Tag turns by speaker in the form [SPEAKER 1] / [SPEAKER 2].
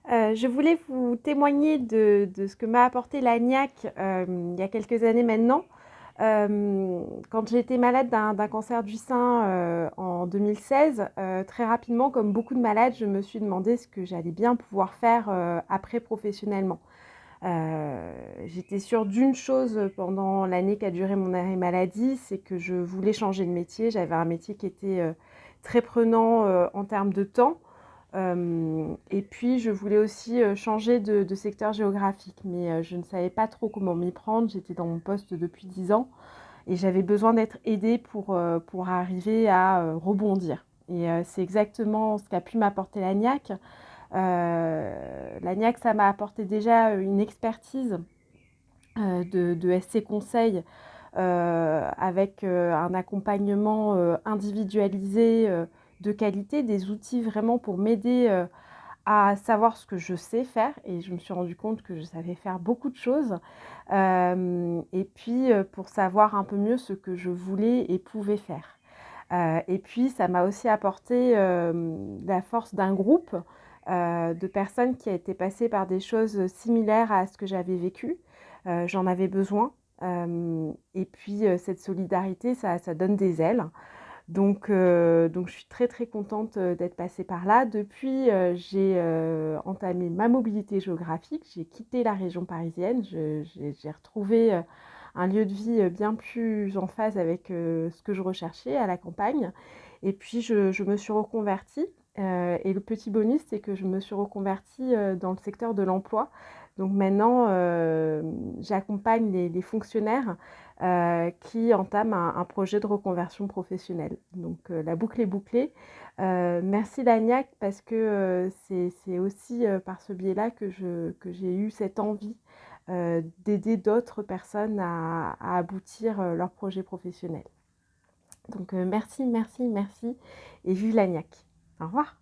[SPEAKER 1] Je voulais vous témoigner de ce que m'a apporté l'ANIAC, il y a quelques années maintenant. Quand j'ai été malade d'un cancer du sein, en 2016, très rapidement, comme beaucoup de malades, je me suis demandé ce que j'allais bien pouvoir faire, après professionnellement. J'étais sûre d'une chose pendant l'année qu'a duré mon arrêt maladie, c'est que je voulais changer de métier. J'avais un métier qui était, très prenant, en termes de temps. Et puis je voulais aussi, changer de secteur géographique, mais je ne savais pas trop comment m'y prendre. J'étais dans mon poste depuis 10 ans et j'avais besoin d'être aidée pour arriver à, rebondir et c'est exactement ce qu'a pu m'apporter l'ANIAC. L'ANIAC, ça m'a apporté déjà une expertise, de SC Conseil, avec un accompagnement individualisé, de qualité, des outils vraiment pour m'aider à savoir ce que je sais faire et je me suis rendu compte que je savais faire beaucoup de choses. Et puis pour savoir un peu mieux ce que je voulais et pouvais faire. Et puis ça m'a aussi apporté la force d'un groupe de personnes qui a été passées par des choses similaires à ce que j'avais vécu. J'en avais besoin. Et puis cette solidarité, ça donne des ailes. Donc je suis très très contente d'être passée par là. Depuis, j'ai entamé ma mobilité géographique. J'ai quitté la région parisienne. J'ai retrouvé un lieu de vie bien plus en phase avec ce que je recherchais à la campagne. Et puis je me suis reconvertie. Et le petit bonus, c'est que je me suis reconvertie dans le secteur de l'emploi. Donc maintenant, j'accompagne les fonctionnaires qui entame un projet de reconversion professionnelle. Donc la boucle est bouclée. Merci l'ANIAC parce que c'est aussi par ce biais-là que j'ai eu cette envie d'aider d'autres personnes à aboutir leur projet professionnel. Donc merci, merci, merci et vive l'ANIAC. Au revoir.